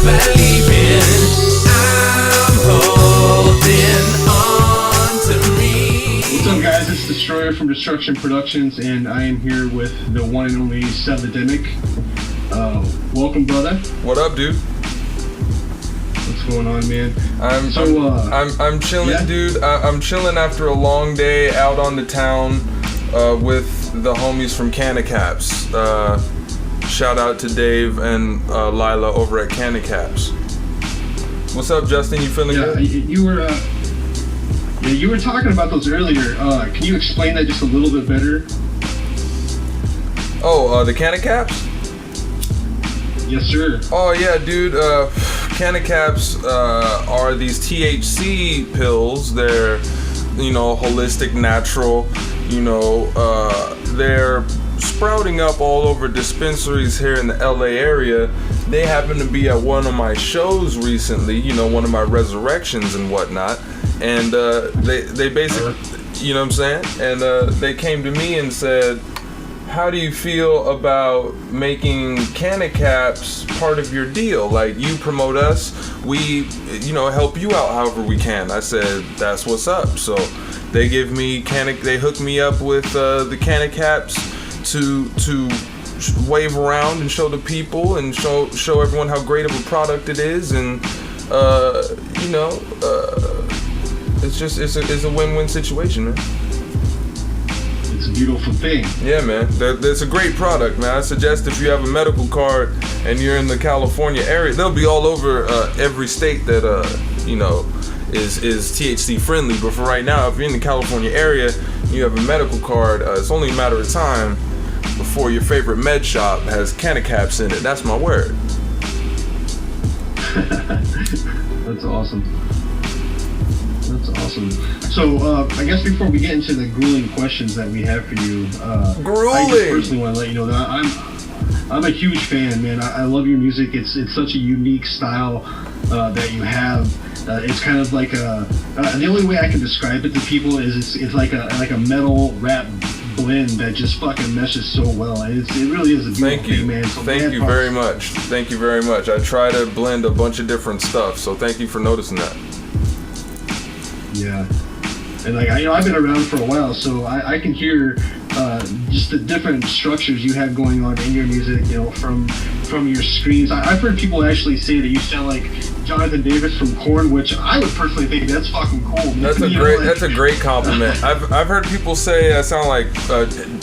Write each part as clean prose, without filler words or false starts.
believing. I'm holding on to me. What's up, guys? It's Destroyer from Destruction Productions, and I am here with the one and only SevidemiC. Welcome, brother. What up, dude? What's going on, man? I'm chilling, yeah? dude. I'm chilling after a long day out on the town with the homies from Canic. Shout out to Dave and Lila over at Canic. What's up, Justin? You feeling good? You were talking about those earlier. Can you explain that just a little bit better? Oh, the Canic? Yes, sir. Oh yeah, dude. Canic are these THC pills. They're, holistic, natural. They're sprouting up all over dispensaries here in the LA area. They happen to be at one of my shows recently, one of my resurrections and whatnot. And they basically, you know what I'm saying? And they came to me and said, how do you feel about making Canic part of your deal? Like, you promote us, we, help you out however we can. I said, that's what's up. So they give me Canic, they hook me up with the Canic to wave around and show the people and show everyone how great of a product it is. And, it's a win-win situation, man. It's a beautiful thing. Yeah, man. It's a great product, man. I suggest if you have a medical card and you're in the California area, they'll be all over every state that is THC friendly. But for right now, if you're in the California area and you have a medical card, it's only a matter of time before your favorite med shop has Canic in it. That's my word. That's awesome. That's awesome. So, I guess before we get into the grueling questions that we have for you, I just personally want to let you know that I'm a huge fan, man. I love your music. It's such a unique style that you have. It's kind of like the only way I can describe it to people is it's like a metal rap blend that just fucking meshes so well. It really is a beautiful thing, man. So thank you very much. Thank you very much. I try to blend a bunch of different stuff, so thank you for noticing that. Yeah, and I've been around for a while, so I can hear just the different structures you have going on in your music. From your screams. I've heard people actually say that you sound like Jonathan Davis from Korn, which I would personally think that's fucking cool. That's a great compliment. I've heard people say I sound like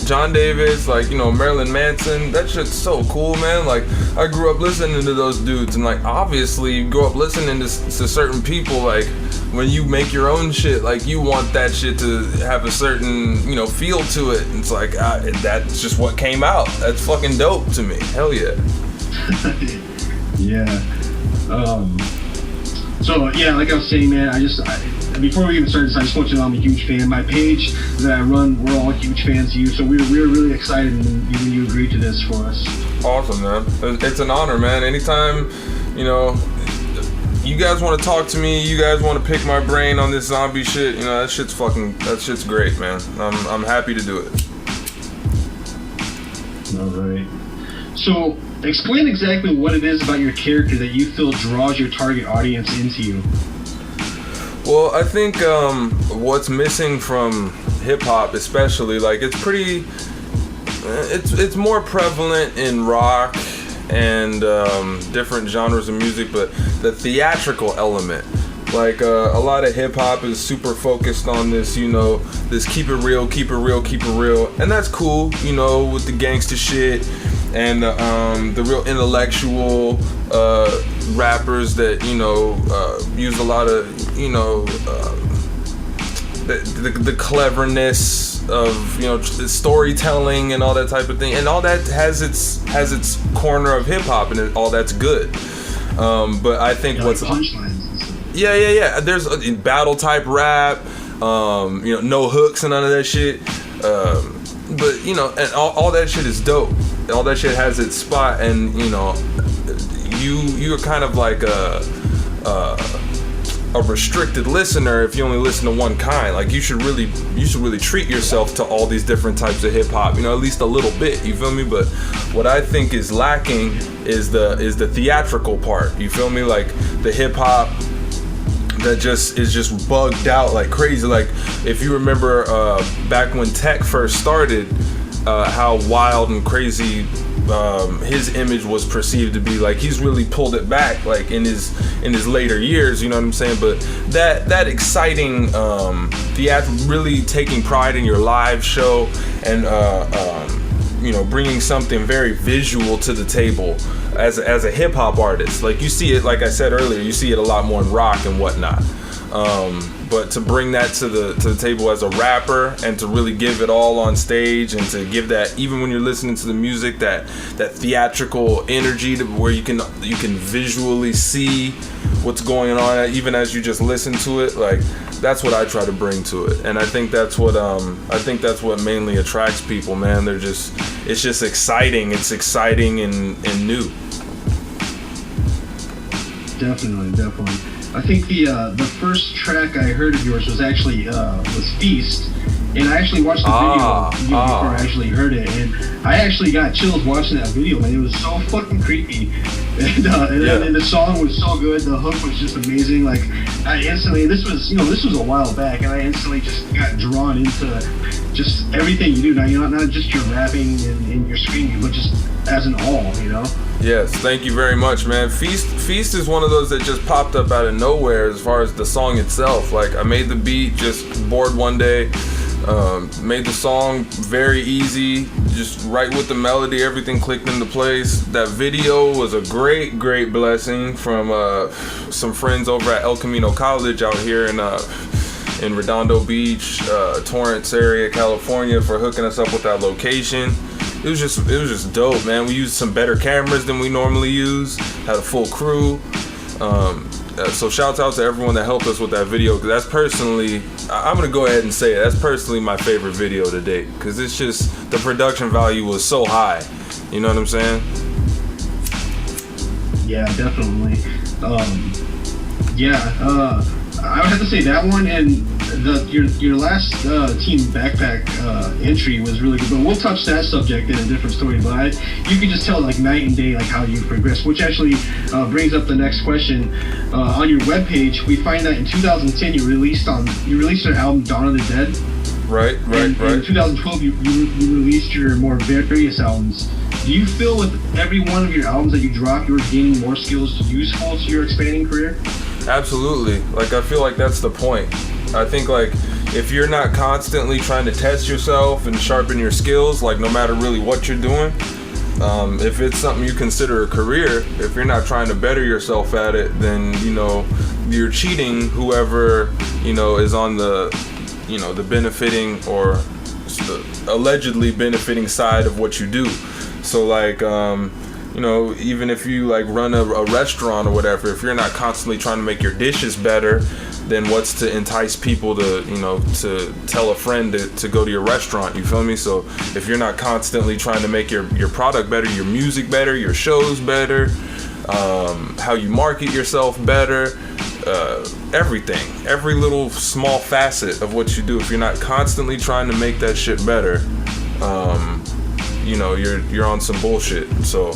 John Davis, like Marilyn Manson. That shit's so cool, man. Like, I grew up listening to those dudes, and like obviously you grow up listening to certain people. Like, when you make your own shit, like, you want that shit to have a certain feel to it. And it's like that's just what came out. That's fucking dope to me. Hell yeah. Yeah. So yeah, like I was saying, man, before we even started this, I just want you to know I'm a huge fan. My page that I run, we're all huge fans of you, so we're really excited when you agreed to this for us. Awesome, man. It's an honor, man. Anytime, you guys want to talk to me, you guys want to pick my brain on this zombie shit, that shit's great, man. I'm happy to do it. All right. So, explain exactly what it is about your character that you feel draws your target audience into you. Well, I think what's missing from hip-hop especially, like, it's more prevalent in rock and different genres of music, but the theatrical element, like a lot of hip-hop is super focused on this, this keep it real, and that's cool, with the gangster shit and the real intellectual rappers that use a lot of the cleverness of storytelling and all that type of thing, and all that has its corner of hip hop, and all that's good. But I think what's punchlines. Yeah. There's a battle type rap, no hooks and none of that shit. But and all that shit is dope. All that shit has its spot, and you're kind of like a restricted listener if you only listen to one kind. Like you should really treat yourself to all these different types of hip hop, you know, at least a little bit, you feel me? But what I think is lacking is the theatrical part, you feel me? Like the hip hop that is just bugged out like crazy. Like if you remember back when tech first started, how wild and crazy his image was perceived to be. Like he's really pulled it back like in his later years, you know what I'm saying? But that exciting really taking pride in your live show and you know, bringing something very visual to the table as a hip hop artist. Like you see it, like I said earlier, you see it a lot more in rock and whatnot. But to bring that to the table as a rapper and to really give it all on stage and to give that, even when you're listening to the music, that theatrical energy to where you can visually see what's going on even as you just listen to it, like that's what I try to bring to it. And I think that's what mainly attracts people, man. It's just exciting. It's exciting and new. Definitely. I think the first track I heard of yours was actually was Feast, and I actually watched the video before I actually heard it, and I actually got chills watching that video, man. It was so fucking creepy, and the song was so good. The hook was just amazing. Like I instantly, this was a while back, and I instantly just got drawn into just everything you do. Now you're not just your rapping and your screaming, but just as an all, you know. Yes, thank you very much, man. Feast is one of those that just popped up out of nowhere as far as the song itself. Like I made the beat, just bored one day, made the song very easy, just right with the melody, everything clicked into place. That video was a great blessing from some friends over at El Camino College out here in Redondo Beach, Torrance area, California, for hooking us up with that location. It was just dope, man. We used some better cameras than we normally use. Had a full crew. So shouts out to everyone that helped us with that video, because that's personally, I'm gonna go ahead and say it, that's personally my favorite video to date, because it's just, the production value was so high. You know what I'm saying? Yeah, definitely. I would have to say that one, and your last Team Backpack entry was really good. But we'll touch that subject in a different story. But you can just tell like night and day like how you progressed, which actually brings up the next question. On your webpage, we find that in 2010 you released your album Dawn of the Dead. Right. In 2012 you released your more various albums. Do you feel with every one of your albums that you drop, you're gaining more skills useful to your expanding career? Absolutely. Like I feel like that's the point. I think like if you're not constantly trying to test yourself and sharpen your skills, like no matter really what you're doing, if it's something you consider a career, if you're not trying to better yourself at it, then you know you're cheating whoever is on the the benefiting or the allegedly benefiting side of what you do. So like even if you like run a restaurant or whatever, if you're not constantly trying to make your dishes better, then what's to entice people to to tell a friend to go to your restaurant, you feel me? So if you're not constantly trying to make your product better, your music better, your shows better, how you market yourself better, everything, every little small facet of what you do, if you're not constantly trying to make that shit better, you're on some bullshit. So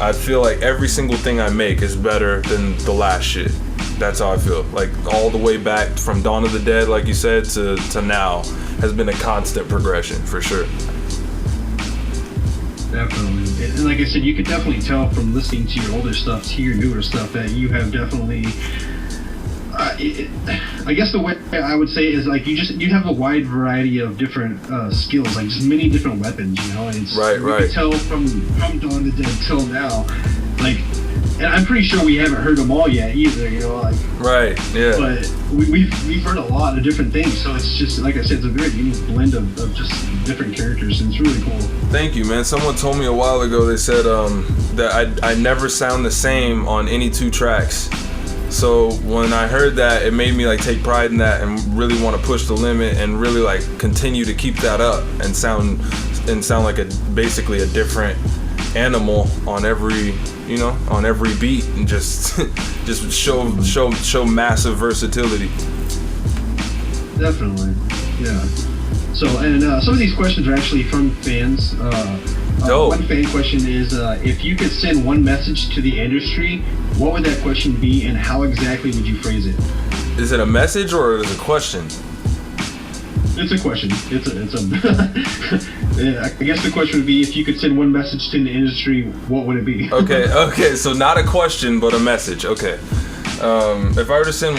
I feel like every single thing I make is better than the last shit. That's how I feel. Like all the way back from Dawn of the Dead, like you said, to now has been a constant progression for sure. Definitely. And like I said, you could definitely tell from listening to your older stuff to your newer stuff that you have definitely I guess the way I would say is like you have a wide variety of different skills, like just many different weapons, and it's right. You can tell from Dawn of the Dead till now, like, and I'm pretty sure we haven't heard them all yet either, like. Right. Yeah. But we've heard a lot of different things, so it's just like I said, it's a very unique blend of just different characters, and it's really cool. Thank you, man. Someone told me a while ago, they said that I never sound the same on any two tracks. So when I heard that, it made me like take pride in that and really want to push the limit and really like continue to keep that up and sound like basically a different animal on every beat, and just show massive versatility. Definitely, yeah. So, and some of these questions are actually from fans. One fan question is, if you could send one message to the industry, what would that question be, and how exactly would you phrase it? Is it a message or is it a question? It's a question. It's I guess the question would be, if you could send one message to the industry, what would it be? Okay. So not a question, but a message. Okay. If I were to send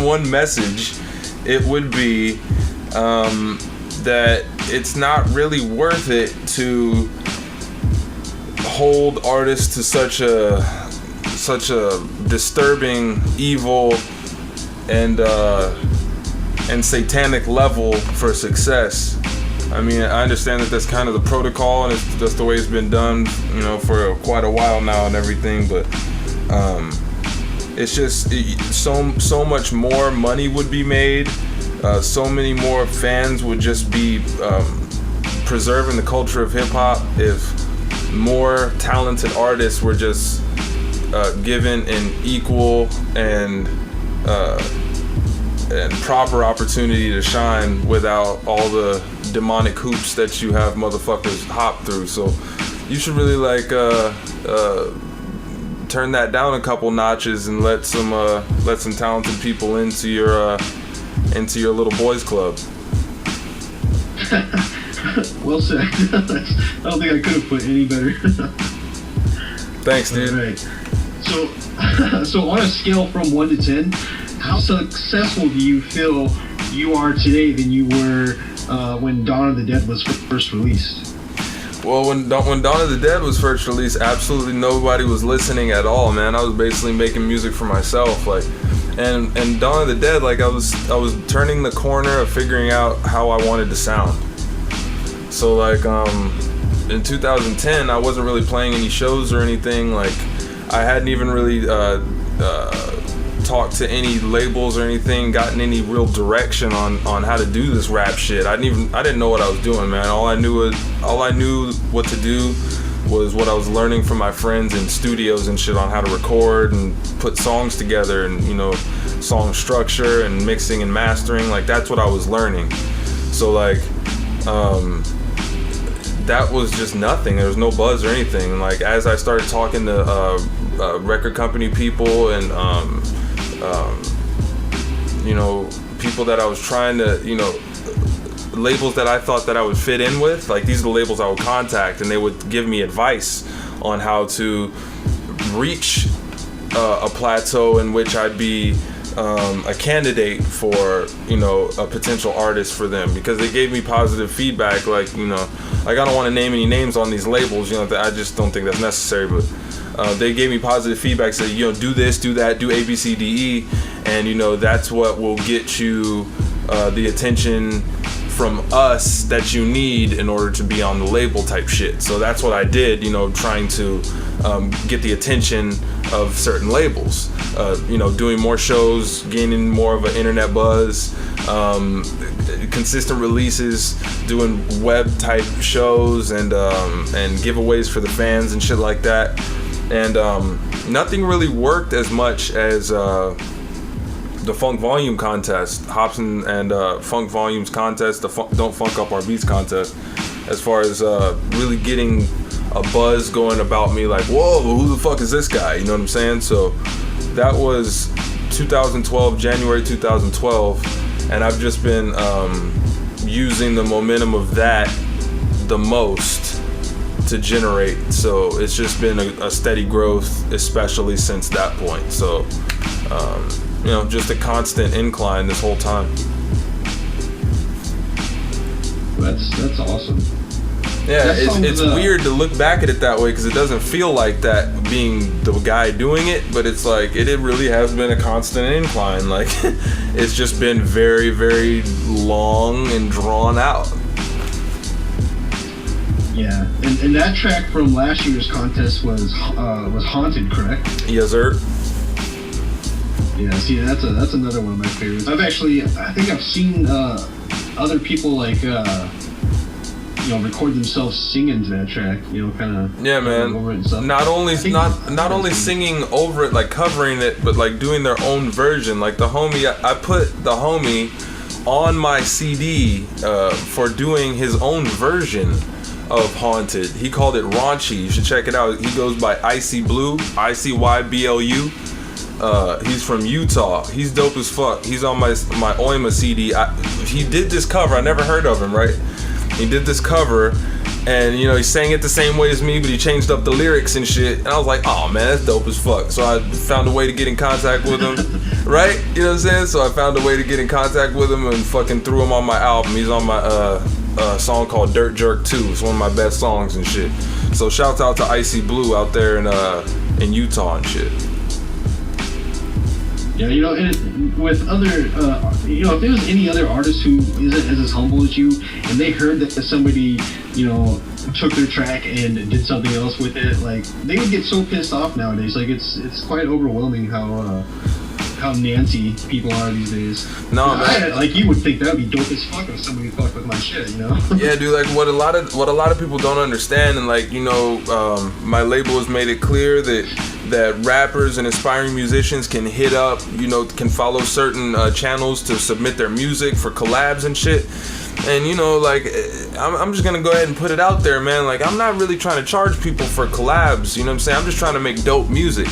one message, it would be that it's not really worth it to hold artists to such a disturbing, evil, and satanic level for success. I mean, I understand that that's kind of the protocol, and that's the way it's been done, for quite a while now and everything, but it's just so much more money would be made. So many more fans would just be preserving the culture of hip-hop if more talented artists were just given an equal and proper opportunity to shine without all the demonic hoops that you have motherfuckers hop through. So you should really turn that down a couple notches and let some talented people into your little boys club. Well said. I don't think I could have put any better. Thanks, dude. All right. So on a scale from 1 to 10, how successful do you feel you are today than you were when Dawn of the Dead was first released? Well, when Dawn of the Dead was first released, absolutely nobody was listening at all, man. I was basically making music for myself, and Dawn of the Dead, I was turning the corner of figuring out how I wanted to sound. So in 2010, I wasn't really playing any shows or anything. I hadn't even really talked to any labels or anything, gotten any real direction on how to do this rap shit. I didn't know what I was doing, man. All I knew what to do was what I was learning from my friends in studios and shit on how to record and put songs together and song structure and mixing and mastering. That's what I was learning. So that was just nothing. There was no buzz or anything. As I started talking to record company people and people that I was trying to, labels that I thought that I would fit in with, these are the labels I would contact, and they would give me advice on how to reach a plateau in which I'd be a candidate for, a potential artist for them, because they gave me positive feedback. I don't want to name any names on these labels, I just don't think that's necessary, but they gave me positive feedback, said, do this, do that, do A, B, C, D, E, and that's what will get you the attention from us that you need in order to be on the label type shit. So that's what I did, trying to get the attention of certain labels, doing more shows, gaining more of an internet buzz, consistent releases, doing web type shows and giveaways for the fans and shit like that. And nothing really worked as much as the Funk Volume contest, Hobson and Funk Volumes contest, the Don't Funk Up Our Beats contest, as far as really getting a buzz going about me, whoa, who the fuck is this guy? You know what I'm saying? So that was 2012, January 2012, and I've just been using the momentum of that the most to generate. So it's just been a steady growth, especially since that point. So just a constant incline this whole time. That's awesome. Yeah, it's weird to look back at it that way, because it doesn't feel like that being the guy doing it, but it's it really has been a constant incline. It's just been very, very long and drawn out. Yeah, and that track from last year's contest was Haunted, correct? Yes, sir. Yeah, see, that's another one of my favorites. I think I've seen other people record themselves singing to that track, kind of yeah, man. over it and stuff. Not only singing over it, like covering it, but like doing their own version. Like the homie, I put the homie on my CD for doing his own version of Haunted. He called it Raunchy. You should check it out. He goes by Icy Blue, ICYBLU. He's from Utah. He's dope as fuck. He's on my Oima CD. He did this cover. I never heard of him, right? He did this cover, and he sang it the same way as me, but he changed up the lyrics and shit. And I was like, oh man, that's dope as fuck. So I found a way to get in contact with him, right? You know what I'm saying? So I found a way to get in contact with him and fucking threw him on my album. He's on my song called Dirt Jerk 2. It's one of my best songs and shit. So shouts out to Icy Blue out there in Utah and shit. Yeah, with other, if there was any other artist who isn't as humble as you, and they heard that somebody, took their track and did something else with it, like, they would get so pissed off nowadays. Like, it's quite overwhelming how Nancy people are these days. No, man. Like, you would think that would be dope as fuck if somebody fucked with my shit, Yeah, dude. Like, what a lot of people don't understand, and like, my label has made it clear that rappers and aspiring musicians can hit up, can follow certain channels to submit their music for collabs and shit. And I'm just gonna go ahead and put it out there, man. Like, I'm not really trying to charge people for collabs. You know what I'm saying? I'm just trying to make dope music.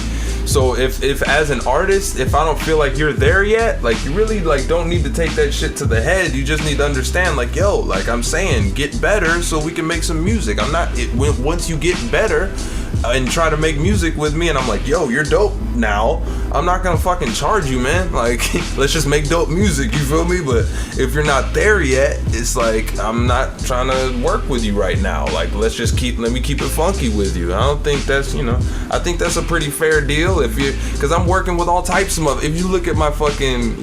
So if as an artist, if I don't feel like you're there yet, like, you really don't need to take that shit to the head. You just need to understand, like, yo, like I'm saying, get better so we can make some music. Once you get better and try to make music with me, and I'm like, yo, you're dope now, I'm not gonna fucking charge you, man. Like, let's just make dope music, you feel me? But if you're not there yet, it's like, I'm not trying to work with you right now. Like, let me keep it funky with you. I don't think that's, I think that's a pretty fair deal because I'm working with all types of if you look at my fucking,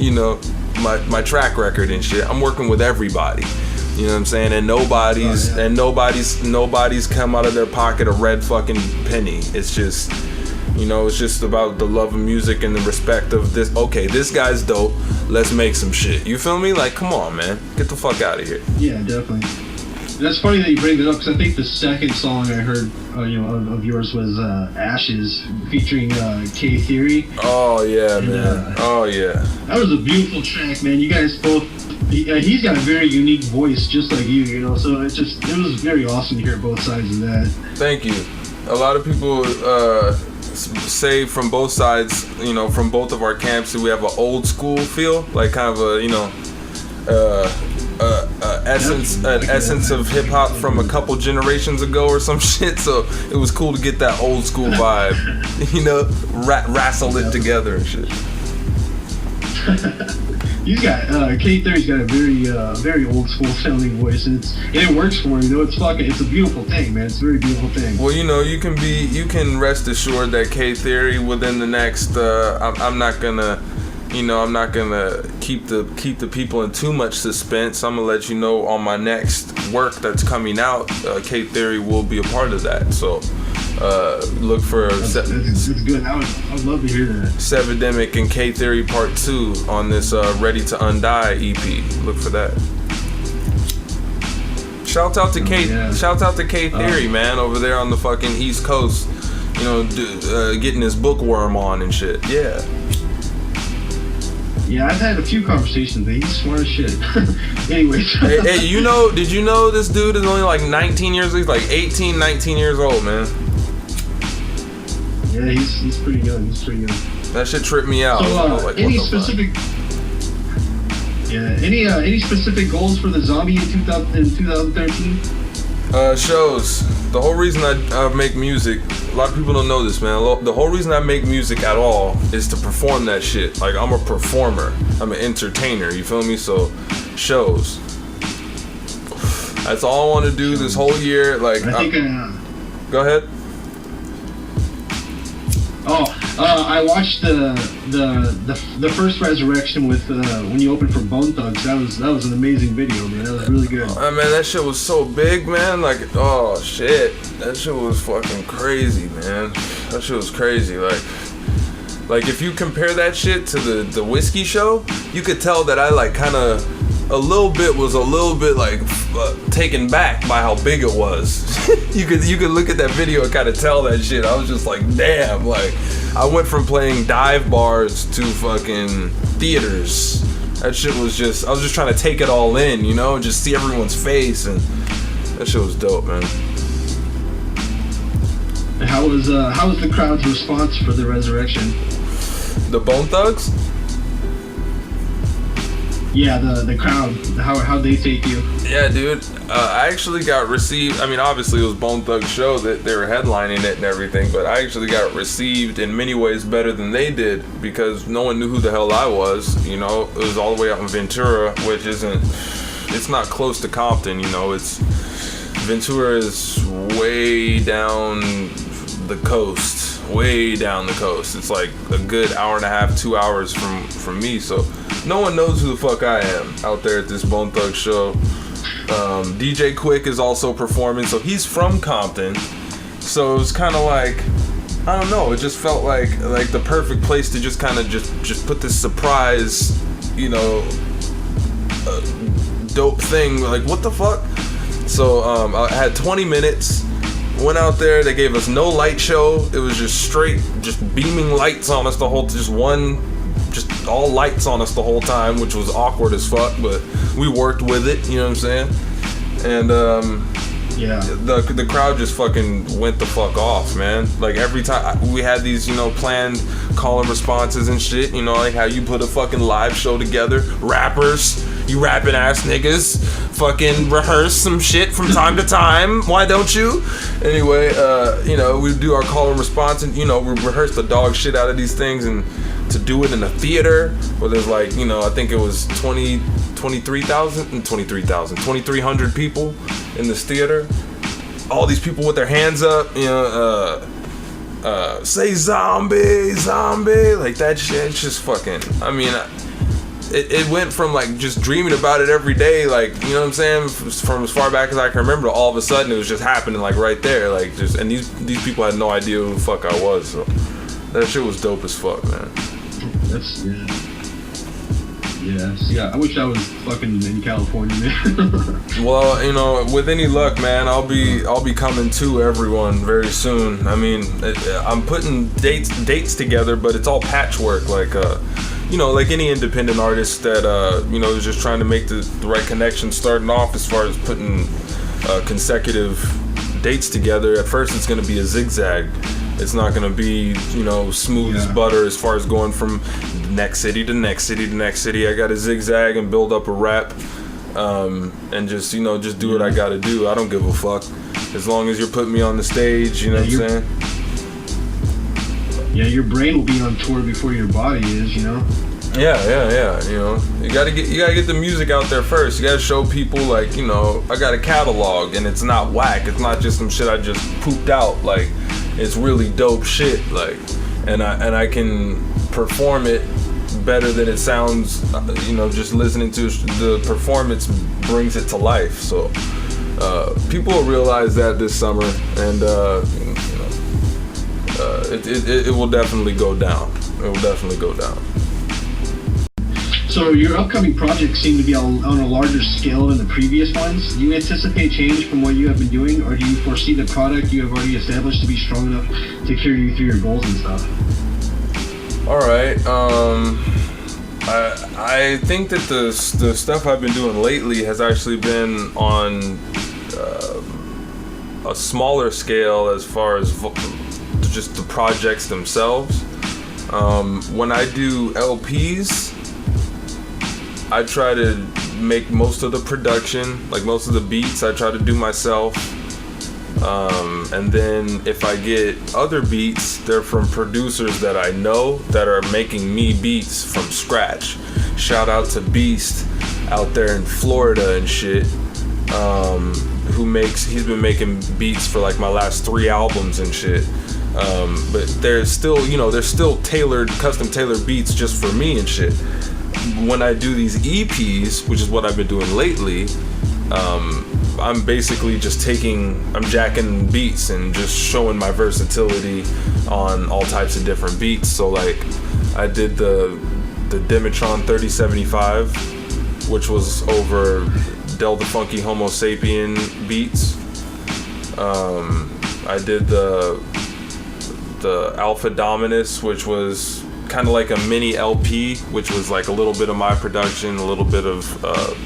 my track record and shit, I'm working with everybody. You know what I'm saying? And nobody's come out of their pocket a red fucking penny. It's just, it's just about the love of music and the respect of this. Okay, this guy's dope. Let's make some shit. You feel me? Like, come on, man. Get the fuck out of here. Yeah, definitely. That's funny that you bring that up, because I think the second song I heard, of yours was Ashes, featuring K Theory. Oh yeah, and, man. Oh yeah. That was a beautiful track, man. You guys both. He's got a very unique voice, just like you, So it was very awesome to hear both sides of that. Thank you. A lot of people say from both sides, from both of our camps, that we have an old school feel, like kind of a, essence of hip hop from a couple generations ago or some shit. So it was cool to get that old school vibe, wrestle it together and shit. He's got K30's got a very old school sounding voice, and it works for him. It's a beautiful thing, man. It's a very beautiful thing. Well, you can rest assured that K Theory within the next. I'm not gonna keep the people in too much suspense. I'm gonna let you know on my next work that's coming out. K Theory will be a part of that. So. Look for it's good. I would love to hear that. SevidemiC and K Theory Part 2 on this Ready to Undie EP. Look for that. Shout out to K Theory, man, over there on the fucking East Coast. Getting his bookworm on and shit. Yeah. Yeah, I've had a few conversations, but he's smart as shit. Anyways. Hey, did you know this dude is only like 19 years old? He's like 18, 19 years old, man. Yeah, he's pretty young. That shit tripped me out. So, any specific goals for the Zombie in 2013? Shows. The whole reason I make music, a lot of people don't know this, man. The whole reason I make music at all is to perform that shit. Like, I'm a performer. I'm an entertainer. You feel me? So, shows. That's all I want to do this whole year. Like, go ahead. I watched the first Resurrection with when you opened for Bone Thugs. That was an amazing video, man. That was really good. Man, that shit was so big, man. Like, oh shit, that shit was fucking crazy, man. That shit was crazy. Like if you compare that shit to the whiskey show, you could tell that I like kind of a little bit like taken back by how big it was. you could look at that video and kind of tell that shit. I was just like, damn, like I went from playing dive bars to fucking theaters. That shit was just, I was just trying to take it all in, you know, and just see everyone's face, and that shit was dope, man. How was the crowd's response for the resurrection? The Bone Thugs? Yeah, the crowd. How'd they take you? Yeah, dude. I actually got received. I mean, obviously it was Bone Thugs' show that they were headlining it and everything, but I actually got received in many ways better than they did because no one knew who the hell I was. You know, it was all the way out in Ventura, which it's not close to Compton. You know, Ventura is way down the coast. Way down the coast. It's like a good hour and a half, 2 hours from me. So no one knows who the fuck I am out there at this Bone Thugs show. DJ Quick is also performing, so he's from Compton. So it was kind of like, I don't know, it just felt like the perfect place to just kind of just put this surprise, you know, dope thing. Like, what the fuck? So I had 20 minutes. Went out there, they gave us no light show. It was just straight, just beaming lights on us the whole, just all lights on us the whole time, which was awkward as fuck, but we worked with it, you know what I'm saying? And yeah, the crowd just fucking went the fuck off, man. Like every time we had these, you know, planned call and responses and shit, you know, like how you put a fucking live show together. Rappers, you rapping ass niggas, fucking rehearse some shit from time to time. Why don't you? Anyway, you know, we do our call and response, and you know, we rehearse the dog shit out of these things, and to do it in a theater where there's like, you know, I think it was 2,300 people in this theater. All these people with their hands up, you know, say zombie, like that shit. It's just fucking, I mean, it went from like just dreaming about it every day, like, you know what I'm saying, from as far back as I can remember, to all of a sudden it was just happening like right there, like just, and these people had no idea who the fuck I was, so that shit was dope as fuck, man. That's, yeah. See, I wish I was fucking in California, man. Well, you know, with any luck, man, I'll be coming to everyone very soon. I mean, I'm putting dates together, but it's all patchwork, like you know, like any independent artist that you know, is just trying to make the right connection starting off as far as putting consecutive dates together. At first it's going to be a zigzag. It's not going to be, you know, smooth as butter as far as going from next city to next city to next city. I got to zigzag and build up a rap, and just, you know, just do what I got to do. I don't give a fuck. As long as you're putting me on the stage, you know what I'm saying? Yeah, your brain will be on tour before your body is, you know? Yeah. You know, you gotta get the music out there first. You gotta show people, like, you know, I got a catalog and it's not whack. It's not just some shit I just pooped out. Like, it's really dope shit. Like, and I can perform it better than it sounds. You know, just listening to the performance brings it to life. So people will realize that this summer, and it will definitely go down. It will definitely go down. So your upcoming projects seem to be on a larger scale than the previous ones. Do you anticipate change from what you have been doing, or do you foresee the product you have already established to be strong enough to carry you through your goals and stuff? All right. I think that the stuff I've been doing lately has actually been on a smaller scale as far as just the projects themselves. When I do LPs, I try to make most of the production, like most of the beats, I try to do myself. And then if I get other beats, they're from producers that I know that are making me beats from scratch. Shout out to Beast out there in Florida and shit. He's been making beats for like my last 3 albums and shit. But there's still custom tailored beats just for me and shit. When I do these EPs, which is what I've been doing lately, I'm basically just I'm jacking beats and just showing my versatility on all types of different beats. So like I did the Dimitron 3075, which was over Del the Funky Homo Sapien beats. I did the Alpha Dominus, which was kind of like a mini LP, which was like a little bit of my production, a little bit of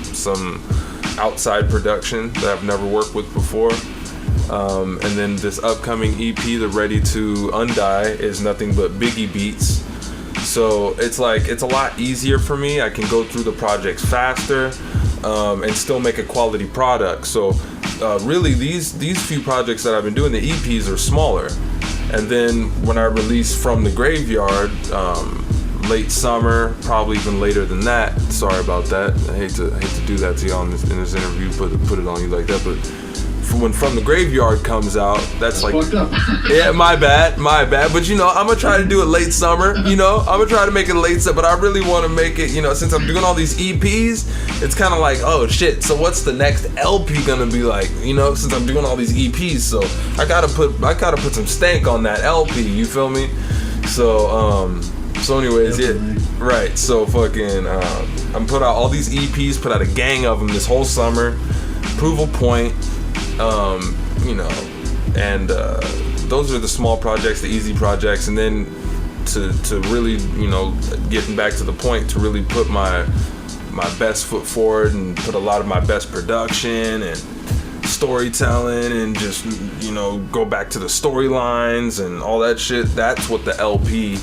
some outside production that I've never worked with before. And then this upcoming EP, the Ready to Undie, is nothing but Biggie beats. So it's like, it's a lot easier for me. I can go through the projects faster and still make a quality product. So really these few projects that I've been doing, the EPs are smaller. And then when I release From the Graveyard, late summer, probably even later than that. Sorry about that. I hate to do that to y'all in this interview, put it on you like that. But when From the Graveyard comes out, that's like fucked up. Yeah, my bad. But you know, I'm gonna try to do it late summer. You know, I'm gonna try to make it late summer. But I really want to make it. You know, since I'm doing all these EPs, it's kind of like, oh shit. So what's the next LP gonna be like? You know, since I'm doing all these EPs, so I gotta put some stank on that LP. You feel me? So anyways, Definitely. yeah, right. So fucking, I'm put out all these EPs, put out a gang of them this whole summer. Approval Point. You know, and those are the small projects, the easy projects, and then to really, you know, getting back to the point, to really put my best foot forward and put a lot of my best production and storytelling and just, you know, go back to the storylines and all that shit. That's what the LP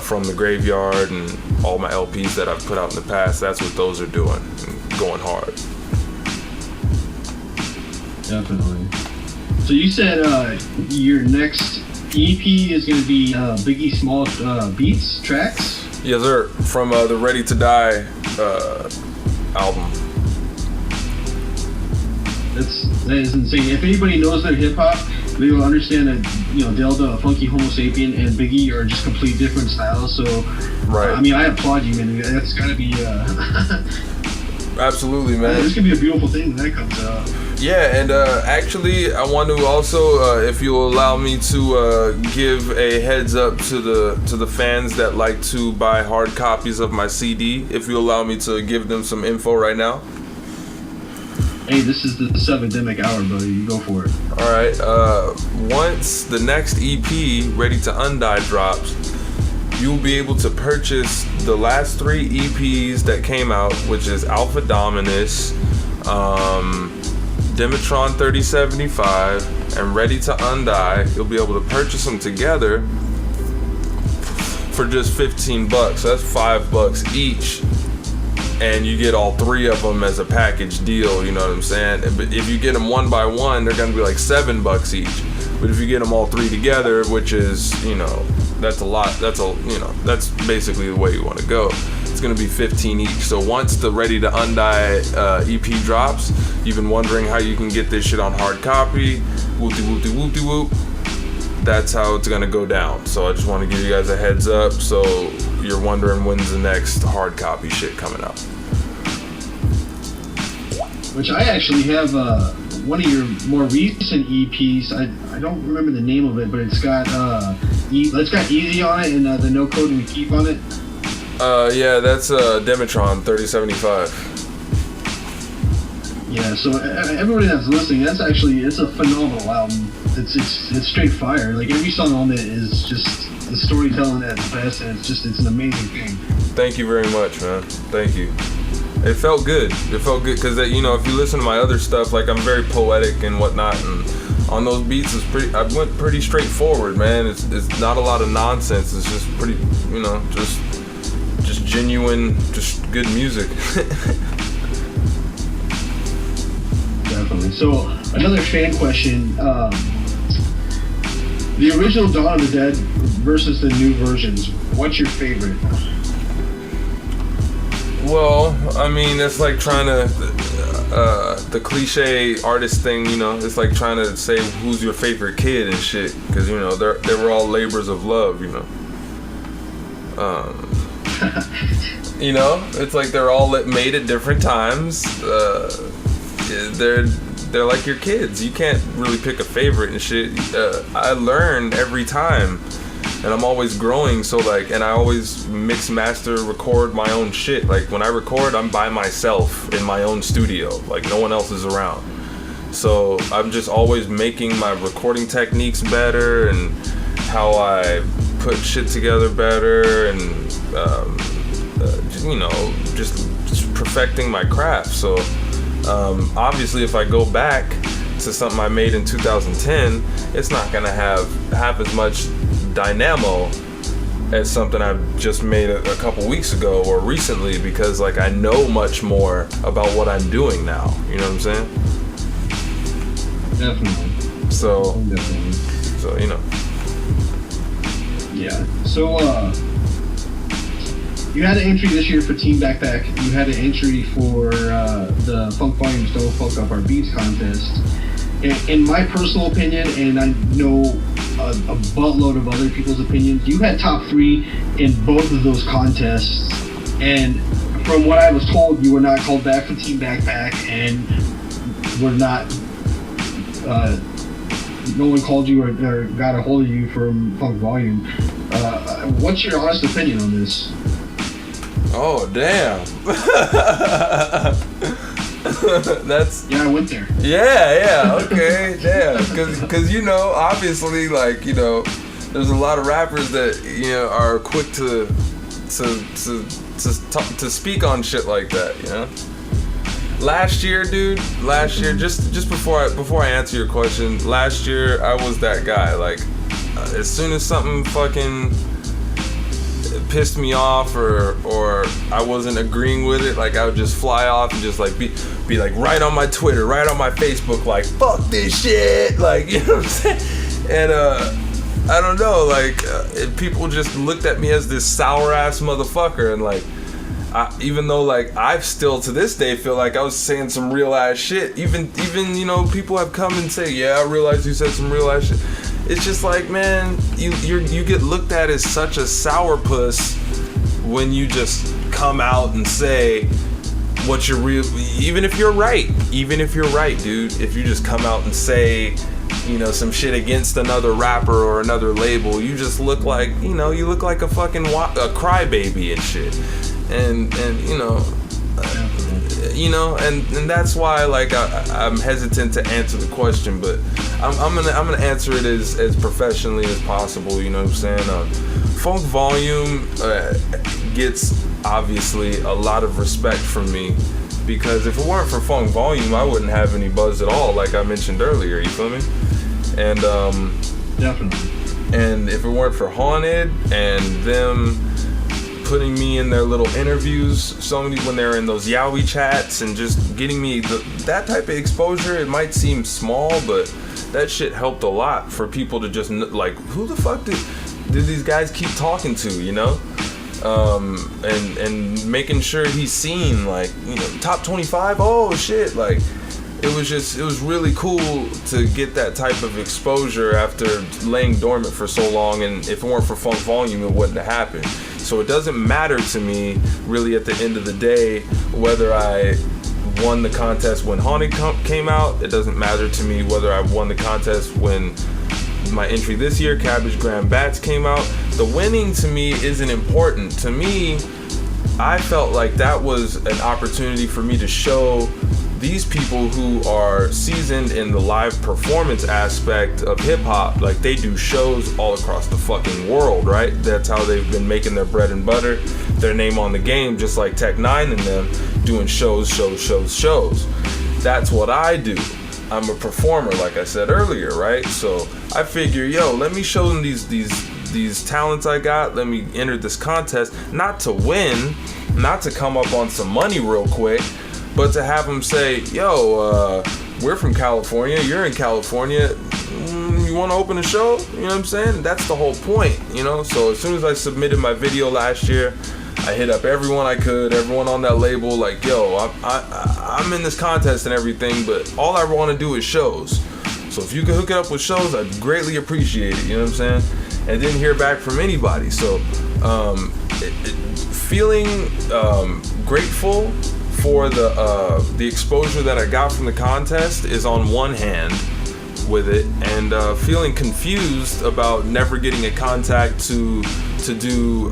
From the Graveyard and all my LPs that I've put out in the past, that's what those are doing, going hard. Definitely. So you said your next EP is going to be Biggie Small beats, tracks? Yes, sir. From the Ready to Die album. That is insane. If anybody knows their hip hop, they will understand that, you know, Del the Funky Homo Sapien and Biggie are just complete different styles. So, right. I mean, I applaud you, man. That's got to be. Absolutely, man. This could be a beautiful thing when that comes out. Yeah, and actually, I want to also, if you'll allow me to give a heads up to the fans that like to buy hard copies of my CD, if you allow me to give them some info right now. Hey, this is the SevidemiC hour, buddy. You go for it. All right. Once the next EP, Ready to Undie, drops, you'll be able to purchase the last 3 EPs that came out, which is Alpha Dominus, Dimitron 3075, and Ready to Undie. You'll be able to purchase them together for just $15. So that's $5 each, and you get all 3 of them as a package deal. You know what I'm saying? But if you get them one by one, they're gonna be like $7 each. But if you get them all 3 together, which is, you know, that's a lot. That's basically the way you want to go. It's gonna be 15 each. So once the Ready to Undie EP drops, you've been wondering how you can get this shit on hard copy. Whoop-de-whoop-de-whoop-de-whoop. That's how it's gonna go down. So I just want to give you guys a heads up, so you're wondering when's the next hard copy shit coming out. Which I actually have one of your more recent EPs. I don't remember the name of it, but it's got Easy on it and the No Code We Keep on it. Yeah, that's Dimitron 3075. Yeah, so everybody that's listening, it's a phenomenal album. It's straight fire. Like every song on it is just the storytelling at its best, and it's an amazing thing. Thank you very much, man. Thank you. It felt good. Because you know, if you listen to my other stuff, like I'm very poetic and whatnot, and on those beats, I went pretty straightforward, man. It's not a lot of nonsense. It's just pretty, you know, just genuine, just good music. Definitely. So another fan question: the original Dawn of the Dead versus the new versions. What's your favorite? Well, I mean, it's like trying to the cliche artist thing, you know. It's like trying to say who's your favorite kid and shit, because you know they were all labors of love, you know. You know, it's like they're all made at different times. They're like your kids. You can't really pick a favorite and shit. I learn every time. and I'm always growing. So like, and I always mix, master, record my own shit. Like when I record, I'm by myself in my own studio. Like no one else is around. So I'm just always making my recording techniques better and how I put shit together better, and you know, just perfecting my craft. So obviously if I go back to something I made in 2010, it's not gonna have half as much dynamo as something I've just made a couple weeks ago or recently, because like I know much more about what I'm doing now. You know what I'm saying? Definitely. So you know. Yeah. So you had an entry this year for Team Backpack. You had an entry for the Funk Volumes Don't Fuck Up Our Beats contest. In my personal opinion, and I know a buttload of other people's opinions, you had top 3 in both of those contests. And from what I was told, you were not called back for Team Backpack, and were not. No one called you or got a hold of you from Funk Volume. What's your honest opinion on this? Oh damn. That's I went there. Yeah, okay, damn. Cause you know, obviously, like, you know, there's a lot of rappers that, you know, are quick to speak on shit like that, you know. Last year, just before I answer your question, last year I was that guy. Like, as soon as something fucking pissed me off or I wasn't agreeing with it, like I would just fly off and just like be like right on my Twitter, right on my Facebook, like fuck this shit, like, you know what I'm saying? And I don't know, like people just looked at me as this sour ass motherfucker, and like even though like I still to this day feel like I was saying some real ass shit, even you know, people have come and say, yeah, I realized you said some real ass shit. It's just like, man, you get looked at as such a sourpuss when you just come out and say what you're real, even if you're right, dude. If you just come out and say, you know, some shit against another rapper or another label, you just look like, you know, you look like a fucking a crybaby and shit. And you know, and that's why like I'm hesitant to answer the question, but I'm gonna answer it as professionally as possible. You know what I'm saying? Funk Volume gets obviously a lot of respect from me, because if it weren't for Funk Volume, I wouldn't have any buzz at all, like I mentioned earlier. You feel me? And definitely. And if it weren't for Haunted and them putting me in their little interviews, so many when they're in those Yowie chats, and just getting me that type of exposure, it might seem small, but that shit helped a lot for people to just like, who the fuck did these guys keep talking to, you know? And making sure he's seen, like, you know, top 25, oh shit, like it was really cool to get that type of exposure after laying dormant for so long, and if it weren't for Funk Volume, it wouldn't have happened. So it doesn't matter to me, really, at the end of the day, whether I won the contest when Haunted came out. It doesn't matter to me whether I won the contest when my entry this year, Cabbage Grand Bats, came out. The winning to me isn't important. To me, I felt like that was an opportunity for me to show these people who are seasoned in the live performance aspect of hip-hop, like they do shows all across the fucking world, right? That's how they've been making their bread and butter, their name on the game, just like Tech Nine and them, doing shows. That's what I do. I'm a performer, like I said earlier, right? So I figure, yo, let me show them these talents I got. Let me enter this contest, not to win, not to come up on some money real quick, but to have them say, yo, we're from California, you're in California, you want to open a show? You know what I'm saying? That's the whole point, you know? So as soon as I submitted my video last year, I hit up everyone I could, everyone on that label, like, yo, I'm in this contest and everything, but all I want to do is shows. So if you could hook it up with shows, I'd greatly appreciate it, you know what I'm saying? And didn't hear back from anybody. So feeling grateful for the exposure that I got from the contest is on one hand, with it, and feeling confused about never getting a contact to do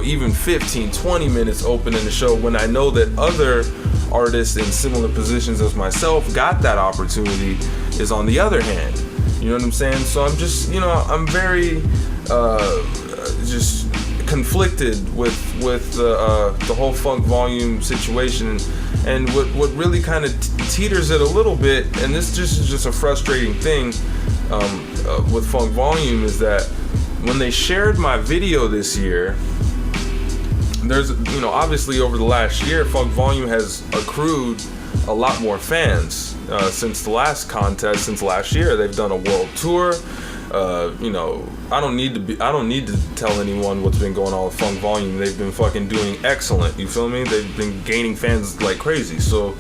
even 15-20 minutes opening the show, when I know that other artists in similar positions as myself got that opportunity, is on the other hand. You know what I'm saying? So I'm just, I'm very just conflicted with the whole Funk Volume situation, and what really kind of teeters it a little bit, and this is just a frustrating thing with Funk Volume, is that when they shared my video this year, there's, obviously over the last year, Funk Volume has accrued a lot more fans since the last contest, since last year. They've done a world tour. I don't need to tell anyone what's been going on with Funk Volume. They've been fucking doing excellent. You feel me? They've been gaining fans like crazy. So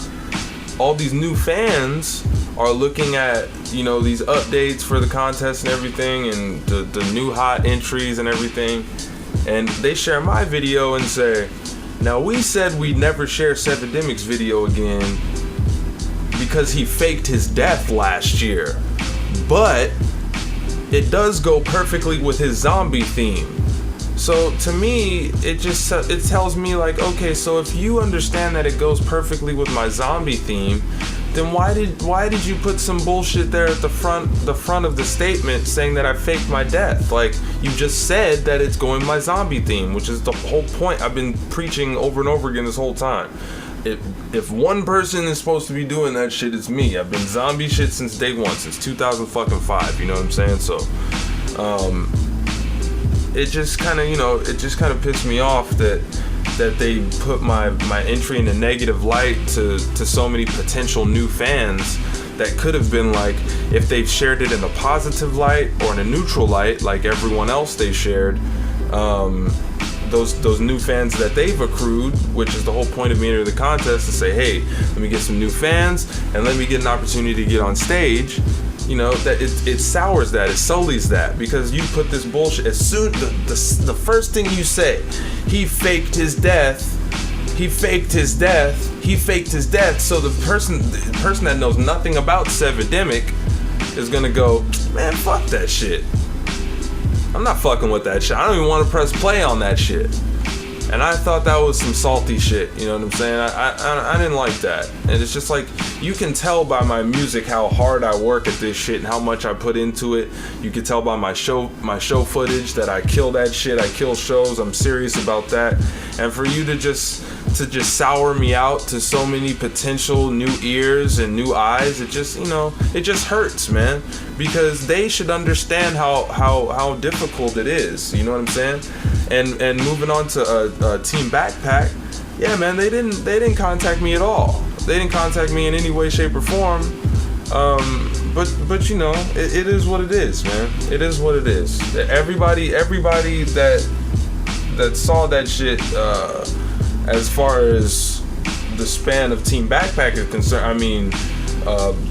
all these new fans are looking at, these updates for the contest and everything, and the new hot entries and everything, and they share my video and say, now we said we'd never share SevidemiC's video again because he faked his death last year, but it does go perfectly with his zombie theme. So to me, it tells me, like, okay, so if you understand that it goes perfectly with my zombie theme, then why did you put some bullshit there at the front of the statement saying that I faked my death? Like, you just said that it's going with my zombie theme, which is the whole point I've been preaching over and over again this whole time. If one person is supposed to be doing that shit, it's me. I've been zombie shit since day one, since 2005. You know what I'm saying? So, it just kind of pissed me off that they put my entry in a negative light to so many potential new fans that could have been, like, if they've shared it in a positive light or in a neutral light, like everyone else they shared, those new fans that they've accrued, which is the whole point of me entering the contest, to say, hey, let me get some new fans and let me get an opportunity to get on stage. That it sours that, it sullies that, because you put this bullshit as soon the first thing you say, he faked his death, so the person that knows nothing about SevidemiC is gonna go, man, fuck that shit. I'm not fucking with that shit. I don't even want to press play on that shit. And I thought that was some salty shit, you know what I'm saying? I didn't like that. And it's just like, you can tell by my music how hard I work at this shit and how much I put into it. You can tell by my show footage that I kill that shit. I kill shows. I'm serious about that. And for you to just sour me out to so many potential new ears and new eyes, it just hurts, man. Because they should understand how difficult it is, you know what I'm saying? And moving on to Team Backpack, yeah, man, they didn't contact me at all. They didn't contact me in any way, shape, or form. But it is what it is, man. It is what it is. Everybody that saw that shit, as far as the span of Team Backpack is concerned, I mean,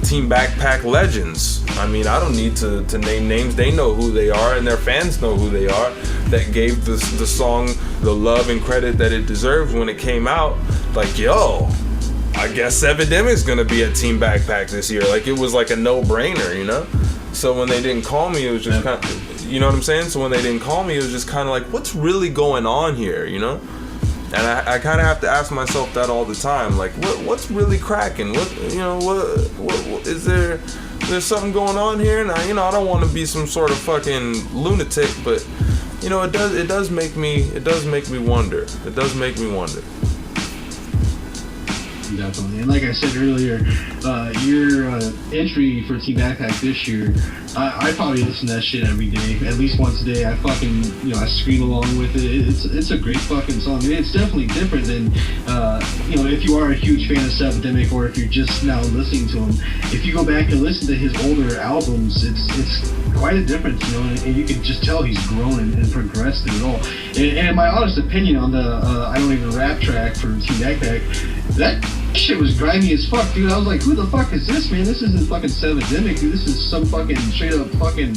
Team Backpack legends. I mean, I don't need to name names. They know who they are, and their fans know who they are, that gave the song the love and credit that it deserves when it came out. Like, yo, I guess SevidemiC's gonna be at Team Backpack this year. Like, it was like a no-brainer, So when they didn't call me, it was just kind of, you know what I'm saying? So when they didn't call me, it was just kind of like, what's really going on here, And I kind of have to ask myself that all the time, like, what's really cracking? What is there's something going on here? And I don't want to be some sort of fucking lunatic, but it does make me wonder. It does make me wonder. Definitely. And like I said earlier, your entry for Team Backpack this year, I probably listen to that shit every day, at least once a day. I fucking, I scream along with it. It's a great fucking song. I mean, it's definitely different than, if you are a huge fan of SevidemiC, or if you're just now listening to him. If you go back and listen to his older albums, it's quite a difference, and you can just tell he's grown and progressed through it all. And in my honest opinion on the I Don't Even Rap track for Team Backpack, that shit was grimy as fuck, dude. I was like, who the fuck is this, man? This isn't fucking SevidemiC, dude. This is some fucking straight up fucking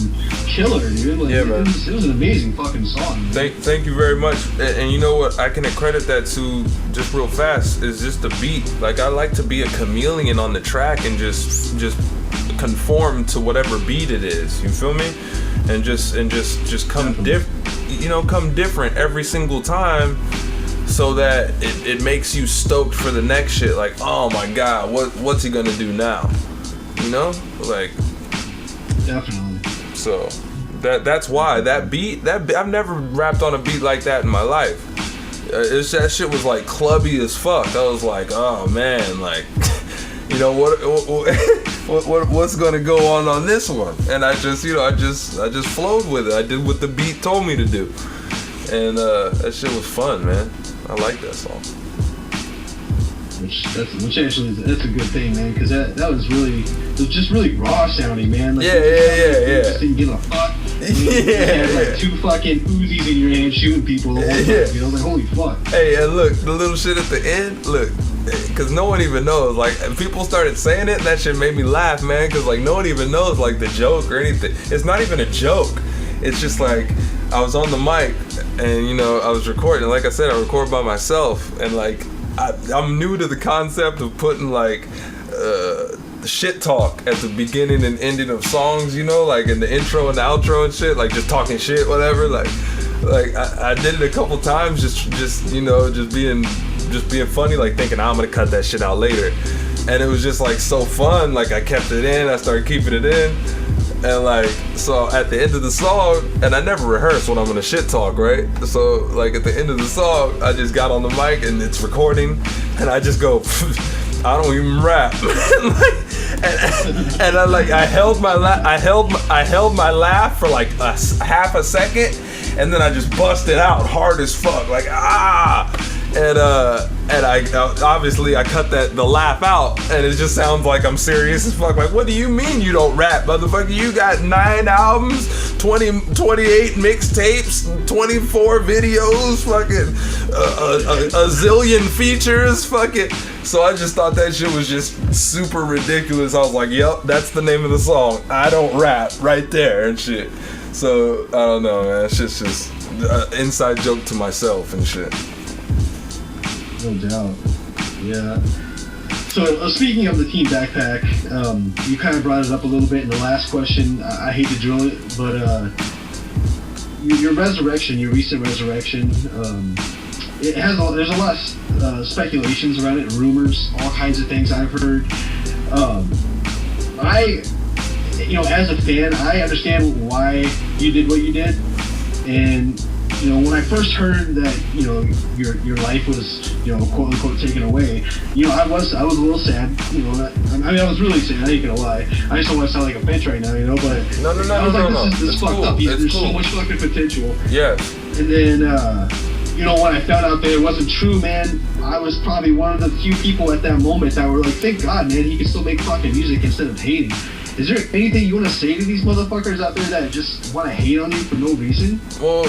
killer, dude. Like, yeah, man. It was an amazing fucking song. Thank you very much. And you know what? I can accredit that to, just real fast, is just the beat. Like, I like to be a chameleon on the track and just conform to whatever beat it is. You feel me? And just come come different every single time, so that it makes you stoked for the next shit. Like, oh my god, what's he gonna do now? You know, like, definitely. So that's why that beat I've never rapped on a beat like that in my life. That shit was like clubby as fuck. I was like, oh man, like, you know what's gonna go on this one? And I just flowed with it. I did what the beat told me to do, and that shit was fun, man. I like that song. Which actually that's a good thing, man, because that was just really raw sounding, man. Like, yeah. Just didn't give a fuck. You had like 2 fucking Uzis in your hand shooting people the whole time. You know, like, holy fuck. Hey, and look, the little shit at the end, look, because no one even knows. Like, people started saying it, and that shit made me laugh, man, because like no one even knows like the joke or anything. It's not even a joke. It's just like, I was on the mic, and I was recording. Like I said, I record by myself, and like I'm new to the concept of putting like shit talk at the beginning and ending of songs, like in the intro and the outro and shit, like just talking shit, whatever. Like I did it a couple times, just being funny, like thinking I'm gonna cut that shit out later, and it was just like so fun. Like I kept it in, I started keeping it in. And like, so at the end of the song, and I never rehearse when I'm gonna shit talk, right? So like at the end of the song, I just got on the mic and it's recording, and I just go, I don't even rap. and I held my laugh for like half a second, and then I just busted out hard as fuck, like and I obviously I cut the laugh out, and it just sounds like I'm serious as fuck. Like, what do you mean you don't rap, motherfucker? You got 9 albums, 28 mixtapes, 24 videos, fucking a zillion features, fucking. So I just thought that shit was just super ridiculous. I was like, yep, that's the name of the song. I don't rap, right there and shit. So I don't know, man. It's just an inside joke to myself and shit. No doubt. Yeah. So speaking of the team backpack, you kind of brought it up a little bit in the last question. I hate to drill it, but your resurrection, your recent resurrection, there's a lot of speculations around it, rumors, all kinds of things I've heard. As a fan, I understand why you did what you did, and when I first heard that your life was quote unquote taken away, I was a little sad. I was really sad. I ain't gonna lie. I just don't want to sound like a bitch right now, but no. I was like, this is fucked cool. up. There's cool. So much fucking potential. Yeah. And then when I found out that it wasn't true, man, I was probably one of the few people at that moment that were like, thank God, man, he can still make fucking music instead of hating. Is there anything you want to say to these motherfuckers out there that just want to hate on you for no reason? Well,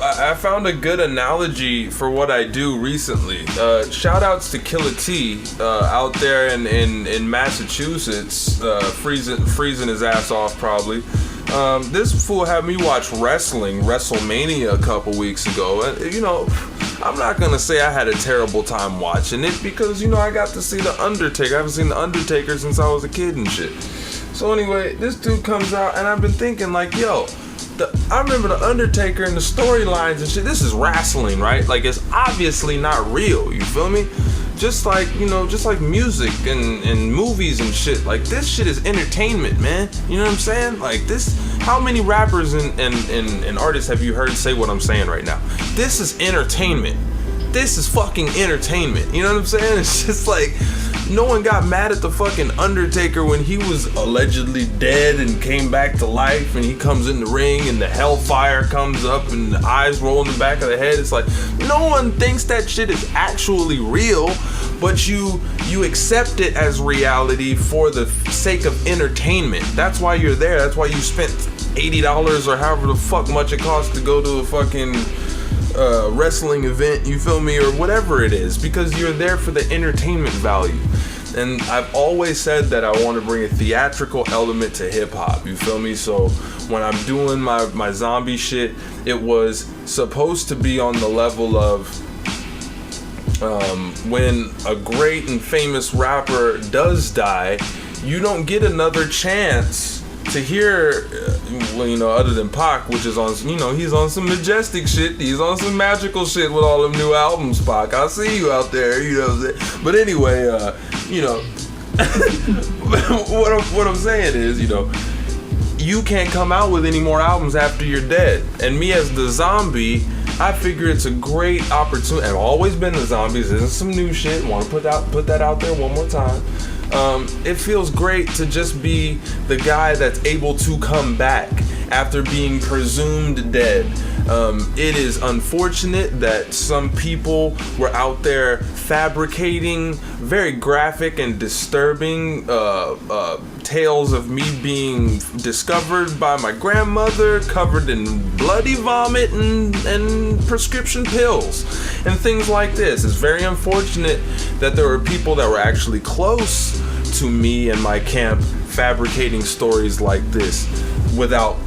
I found a good analogy for what I do recently. Shout outs to Killer T out there in Massachusetts, freezing his ass off probably. This fool had me watch WrestleMania a couple weeks ago, and I'm not gonna say I had a terrible time watching it because I got to see The Undertaker. I haven't seen The Undertaker since I was a kid and shit. So anyway, this dude comes out, and I've been thinking like, I remember The Undertaker and the storylines and shit. This is wrestling, right? Like, it's obviously not real, you feel me? Just like music and movies and shit. Like, this shit is entertainment, man. You know what I'm saying? Like, this, how many rappers and artists have you heard say what I'm saying right now? This is entertainment. This is fucking entertainment. You know what I'm saying? It's just like, no one got mad at the fucking Undertaker when he was allegedly dead and came back to life, and he comes in the ring and the hellfire comes up and the eyes roll in the back of the head. It's like, no one thinks that shit is actually real, but you accept it as reality for the sake of entertainment. That's why you're there. That's why you spent $80 or however the fuck much it costs to go to a fucking wrestling event, you feel me, or whatever it is, because you're there for the entertainment value. And I've always said that I want to bring a theatrical element to hip-hop, you feel me? So when I'm doing my zombie shit, it was supposed to be on the level of when a great and famous rapper does die, you don't get another chance to hear, other than Pac, which is on, he's on some majestic shit. He's on some magical shit with all them new albums, Pac. I see you out there, But anyway, what I'm saying is, you can't come out with any more albums after you're dead. And me as the zombie, I figure it's a great opportunity. I've always been the zombies. This isn't some new shit. Want to put that out there one more time. It feels great to just be the guy that's able to come back after being presumed dead. It is unfortunate that some people were out there fabricating very graphic and disturbing tales of me being discovered by my grandmother, covered in bloody vomit and prescription pills and things like this. It's very unfortunate that there were people that were actually close to me and my camp fabricating stories like this without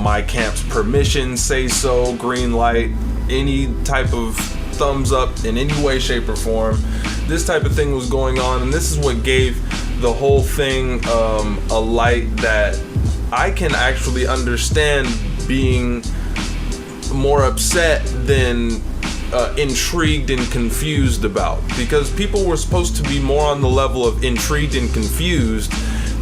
my camp's permission, say so, green light, any type of thumbs up in any way, shape, or form. This type of thing was going on, and this is what gave the whole thing a light that I can actually understand being more upset than intrigued and confused about, because people were supposed to be more on the level of intrigued and confused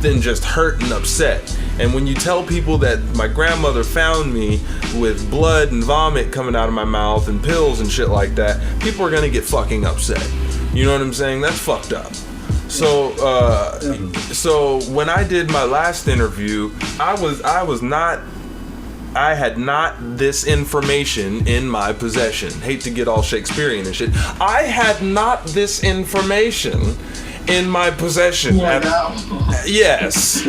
than just hurt and upset. And when you tell people that my grandmother found me with blood and vomit coming out of my mouth and pills and shit like that, people are gonna get fucking upset. You know what I'm saying? That's fucked up. So when I did my last interview, I had not this information in my possession. Hate to get all Shakespearean and shit. I had not this information in my possession. Yes.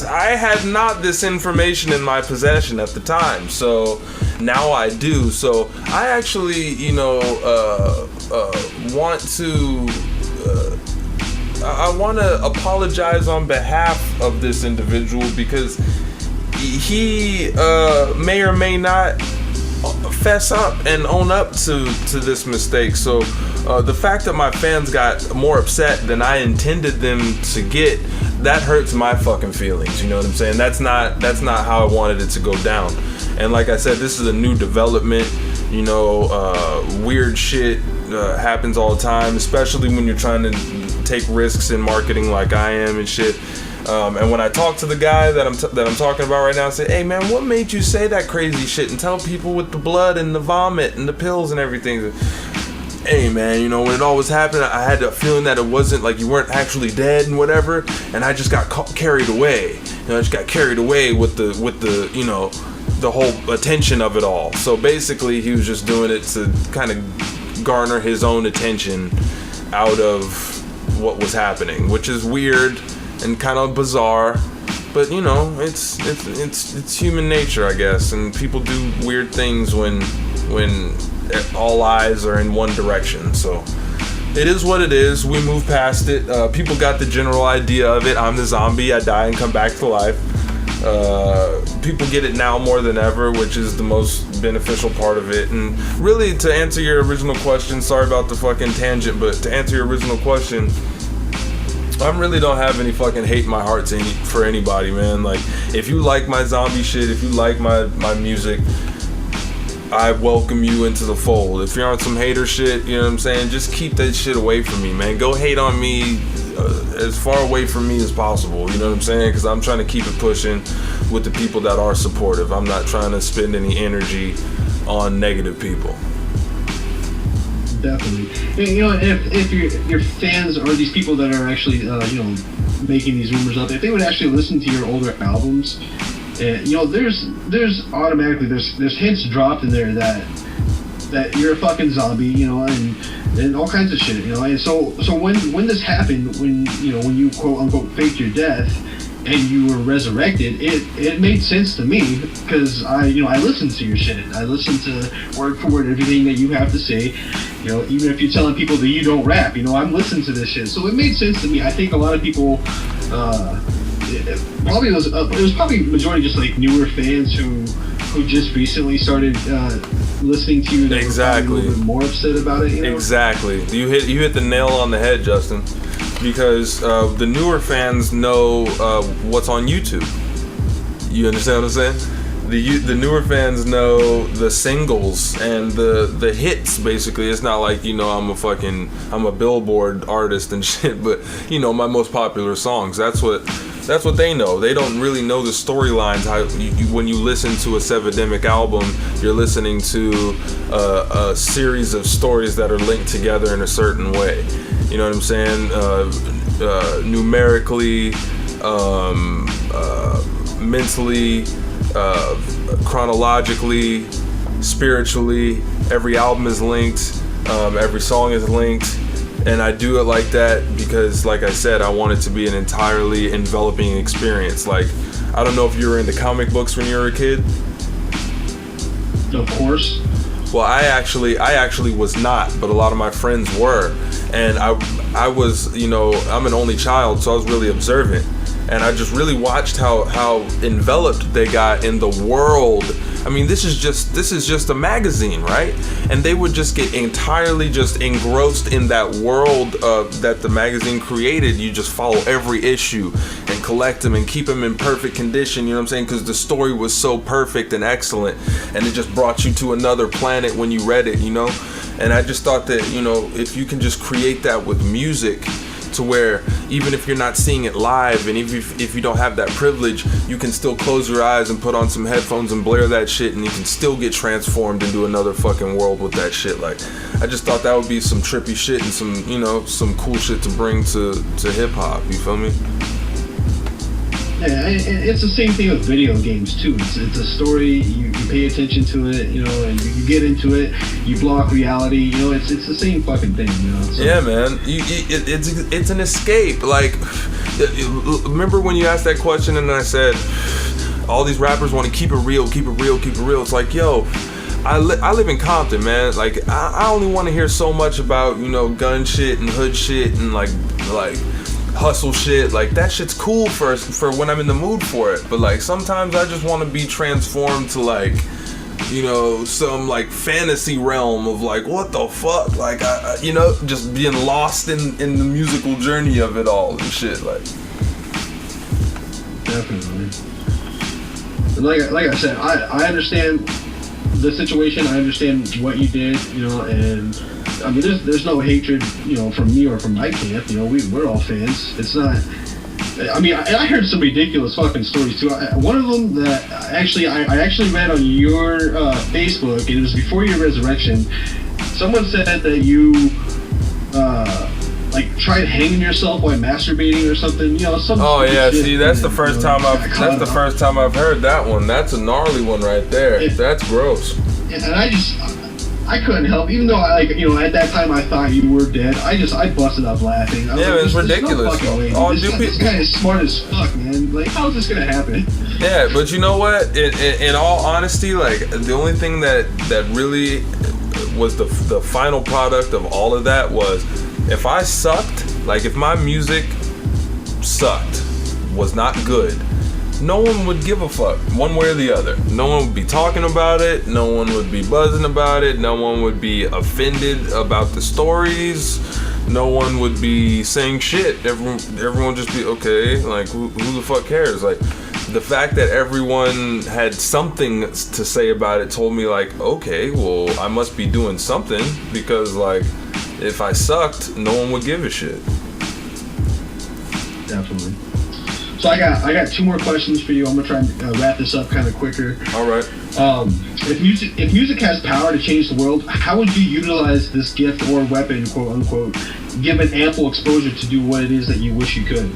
I had not this information in my possession at the time. So now I do. So I actually, I want to apologize on behalf of this individual, because he may or may not fess up and own up to this mistake. So the fact that my fans got more upset than I intended them to get, that hurts my fucking feelings. You know what I'm saying? That's not how I wanted it to go down. And like I said, this is a new development. Weird shit happens all the time, especially when you're trying to take risks in marketing like I am and shit. And when I talk to the guy that I'm talking about right now, I say, hey man, what made you say that crazy shit and tell people with the blood and the vomit and the pills and everything? Hey man, when it all was happening, I had a feeling that it wasn't like you weren't actually dead and whatever, and I just got carried away. I just got carried away with the the whole attention of it all. So basically, he was just doing it to kind of garner his own attention out of what was happening, which is weird and kind of bizarre, but it's human nature, I guess, and people do weird things when all eyes are in one direction. So it is what it is. We move past it. People got the general idea of it. I'm the zombie. I die and come back to life. People get it now more than ever, which is the most beneficial part of it. And really, to answer your original question, sorry about the fucking tangent, but to answer your original question, I really don't have any fucking hate in my heart for anybody, man. Like, if you like my zombie shit, if you like my music, I welcome you into the fold. If you're on some hater shit, you know what I'm saying, just keep that shit away from me, man. Go hate on me as far away from me as possible, you know what I'm saying? Because I'm trying to keep it pushing with the people that are supportive. I'm not trying to spend any energy on negative people. Definitely. If your fans or these people that are actually making these rumors up, if they would actually listen to your older albums, there's automatically there's hints dropped in there that you're a fucking zombie, and all kinds of shit, and so when this happened, when you quote unquote faked your death and you were resurrected, it made sense to me, because I listened to your shit. I listened to word for word everything that you have to say. Even if you're telling people that you don't rap, I'm listening to this shit. So it made sense to me. I think a lot of people, it was probably majority just like newer fans who just recently started listening to you. Exactly. A little bit more upset about it. Exactly. You hit the nail on the head, Justin. because the newer fans know what's on YouTube. You understand what I'm saying? The newer fans know the singles and the hits. Basically, it's not like, you know, I'm a Billboard artist and shit, but you know, my most popular songs. That's what they know. They don't really know the storylines. When you listen to a Sevidemic album, you're listening to a series of stories that are linked together in a certain way. You know what I'm saying? Numerically, mentally, chronologically, spiritually. Every album is linked. Every song is linked. And I do it like that because, like I said, I want it to be an entirely enveloping experience. Like, I don't know if you were into comic books when you were a kid. Of course. Well, I actually was not, but a lot of my friends were. And I was, you know, I'm an only child, so I was really observant. And I just really watched how enveloped they got in the world. I mean, this is just a magazine, right? And they would just get entirely just engrossed in that world that the magazine created. You just follow every issue and collect them and keep them in perfect condition, you know what I'm saying? Because the story was so perfect and excellent, and it just brought you to another planet when you read it, you know? And I just thought that, you know, if you can just create that with music, to where even if you're not seeing it live, and if you don't have that privilege, you can still close your eyes and put on some headphones and blare that shit, and you can still get transformed into another fucking world with that shit. Like, I just thought that would be some trippy shit and some, you know, some cool shit to bring to hip hop. You feel me? Yeah, it's the same thing with video games too. It's a story. You pay attention to it, you know, and you get into it. You block reality. You know, it's the same fucking thing, you know. So. Yeah, man. It's an escape. Like, remember when you asked that question and I said, all these rappers want to keep it real, keep it real, keep it real. It's like, yo, I live in Compton, man. Like, I only want to hear so much about, you know, gun shit and hood shit and like hustle shit. Like, that shit's cool for when I'm in the mood for it, but like sometimes I just want to be transformed to, like, you know, some like fantasy realm of like, what the fuck, like, I you know, just being lost in the musical journey of it all and shit. Like, definitely. Like I said, I understand the situation. I understand what you did, you know, and I mean, there's no hatred, you know, from me or from my camp. You know, we're all fans. It's not. I mean, I heard some ridiculous fucking stories too. One of them that I actually read on your Facebook, and it was before your resurrection. Someone said that you like tried hanging yourself while masturbating or something. You know, some. Oh yeah, shit, see, that's the first time I've heard that one. That's a gnarly one right there. That's gross. And I couldn't help, even though at that time I thought you were dead. I busted up laughing. Yeah, like, it's ridiculous. No this guy is smart as fuck, man. Like, how's this gonna happen? Yeah, but you know what? In all honesty, like, the only thing that really was the final product of all of that was, if I sucked, like if my music sucked, was not good, no one would give a fuck one way or the other. No one would be talking about it. No one would be buzzing about it. No one would be offended about the stories. No one would be saying shit. Everyone would just be okay. Like, who the fuck cares? Like, the fact that everyone had something to say about it told me, like, okay, well, I must be doing something, because like, if I sucked, no one would give a shit. Definitely. So I got two more questions for you. I'm gonna try and wrap this up kind of quicker. All right. If music has power to change the world, how would you utilize this gift or weapon, quote unquote, given ample exposure to do what it is that you wish you could?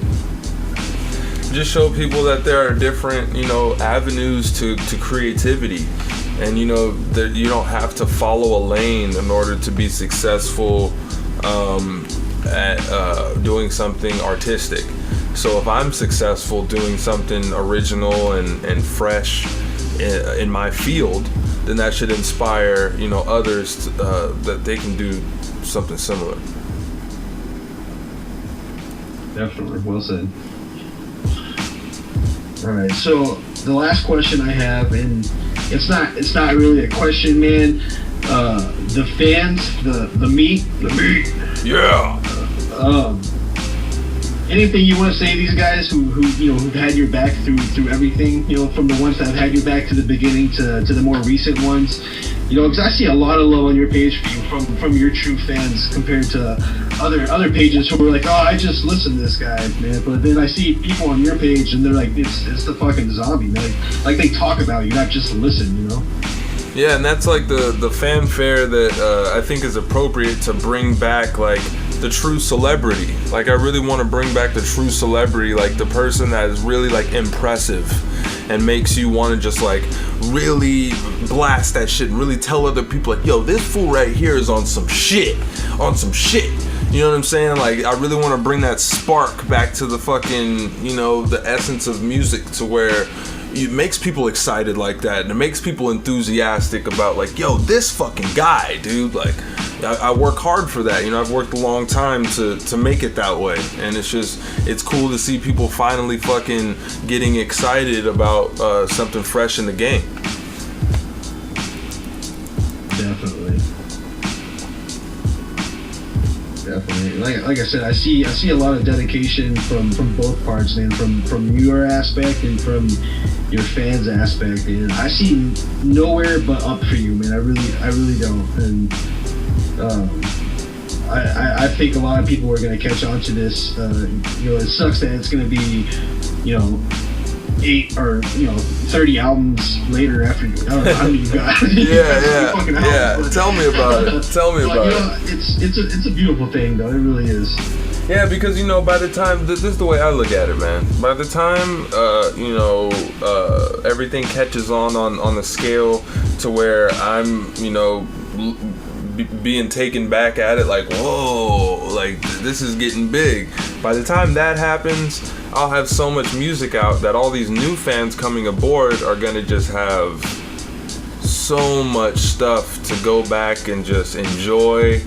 Just show people that there are different, you know, avenues to creativity, and you know that you don't have to follow a lane in order to be successful at doing something artistic. So if I'm successful doing something original and fresh in my field, then that should inspire, you know, others that they can do something similar. Definitely, well said. All right, so the last question I have, and it's not really a question, man. The fans, the meat. Yeah. anything you want to say to these guys who've had your back through everything, from the ones that have had your back to the beginning to the more recent ones, because I see a lot of love on your page for you from your true fans compared to other pages who are like, oh, I just listen to this guy, man. But then I see people on your page and they're like, it's the fucking zombie, man. Like they talk about you, not just listen, Yeah, and that's like the fanfare that I think is appropriate to bring back, like, the true celebrity. Like, I really want to bring back the true celebrity, like the person that is really, like, impressive and makes you want to just, like, really blast that shit and really tell other people, like, yo, this fool right here is on some shit. You know what I'm saying? Like, I really want to bring that spark back to the fucking, the essence of music, to where it makes people excited like that, and it makes people enthusiastic about, like, yo, this fucking guy, dude. Like, I work hard for that. I've worked a long time to make it that way, and it's cool to see people finally fucking getting excited about something fresh in the game. Definitely. Like I said, I see a lot of dedication from both parts, man. From your aspect and from your fans' aspect, and I see nowhere but up for you, man. I really don't. And I think a lot of people are gonna catch on to this. It sucks that it's gonna be, 8 or 30 albums later after I don't know how many you got. Yeah. Tell me about it. It's a beautiful thing, though. It really is. Yeah, because by the time this is the way I look at it, man. By the time everything catches on the scale to where I'm being taken back at it, like, whoa, like this is getting big. By the time that happens, I'll have so much music out that all these new fans coming aboard are gonna just have so much stuff to go back and just enjoy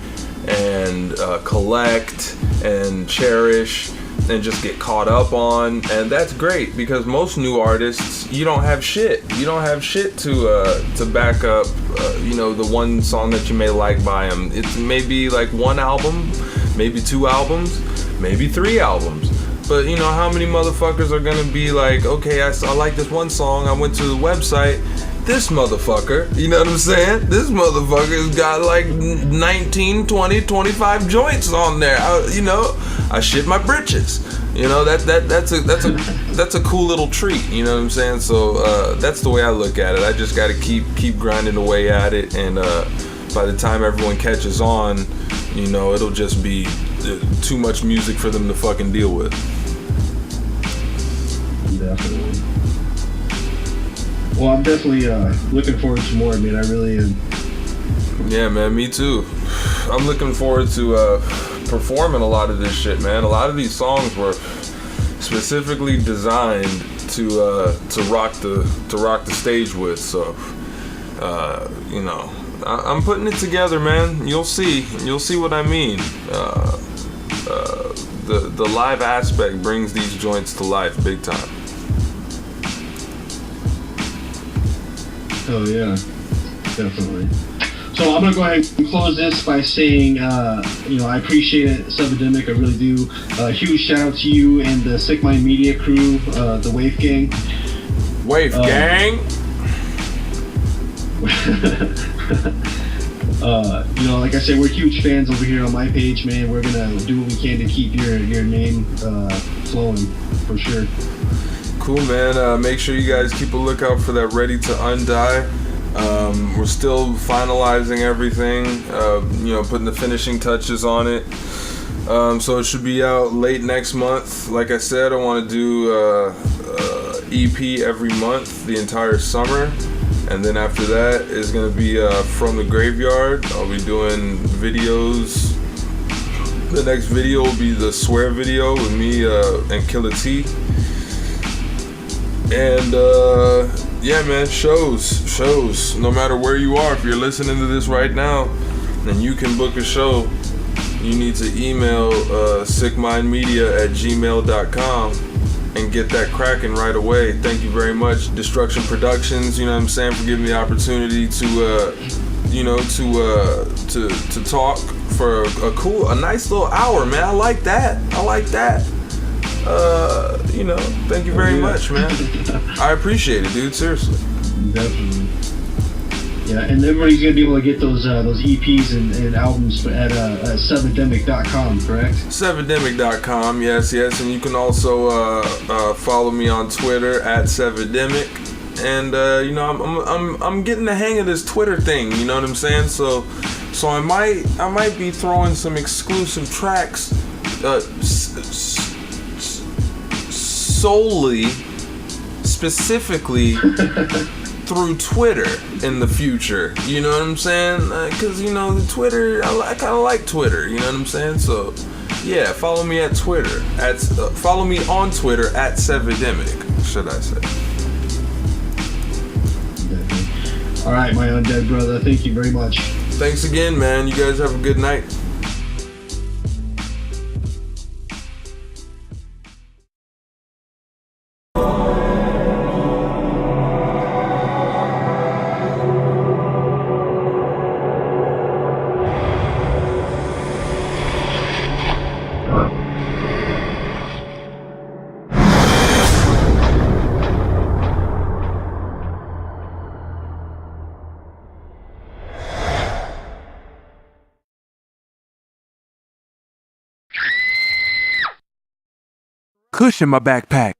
and collect and cherish and just get caught up on. And that's great, because most new artists, you don't have shit to back up the one song that you may like by them. It's maybe like one album, maybe 2 albums, maybe 3 albums. But how many motherfuckers are gonna be like, okay, I like this one song, I went to the website, this motherfucker, you know what I'm saying? This motherfucker's got like 19, 20, 25 joints on there. I shit my britches. That's a cool little treat, you know what I'm saying? So that's the way I look at it. I just gotta keep grinding away at it, and by the time everyone catches on, it'll just be too much music for them to fucking deal with. Definitely. Well, I'm definitely looking forward to more, man. I really am. Yeah, man, me too. I'm looking forward to performing a lot of this shit, man. A lot of these songs were specifically designed to rock the stage with. So, I'm putting it together, man. You'll see what I mean. The live aspect brings these joints to life big time. Oh yeah, definitely. So I'm gonna go ahead and close this by saying, I appreciate it, SevidemiC, I really do. Huge shout out to you and the Sick Mind Media crew, the Wave Gang. Wave Gang. Like I said, we're huge fans over here on my page, man. We're gonna do what we can to keep your name flowing, for sure. Cool, man. Make sure you guys keep a lookout for that Ready to Undie. We're still finalizing everything, putting the finishing touches on it. So it should be out late next month. Like I said, I want to do EP every month, the entire summer. And then after that is going to be From the Graveyard. I'll be doing videos. The next video will be the Swear video with me and Killer T. And yeah, man, shows. No matter where you are, if you're listening to this right now and you can book a show, you need to email sickmindmedia@gmail.com and get that cracking right away. Thank you very much, Destruction Productions, you know what I'm saying, for giving me the opportunity to talk for a nice little hour, man. I like that. you know, thank you very much, man. I appreciate it, dude. Seriously. Definitely. Yeah, and everybody's gonna be able to get those EPs and albums at SevidemiC.com, correct? SevidemiC.com, yes, and you can also follow me on Twitter at SevidemiC. And you know, I'm getting the hang of this Twitter thing. You know what I'm saying? So I might be throwing some exclusive tracks, specifically through Twitter in the future. You know what I'm saying? Because you know, the Twitter, I kind of like Twitter. You know what I'm saying? So yeah, follow me at Twitter. Follow me on Twitter at SevidemiC, should I say? All right, my undead brother. Thank you very much. Thanks again, man. You guys have a good night. Kush in my backpack.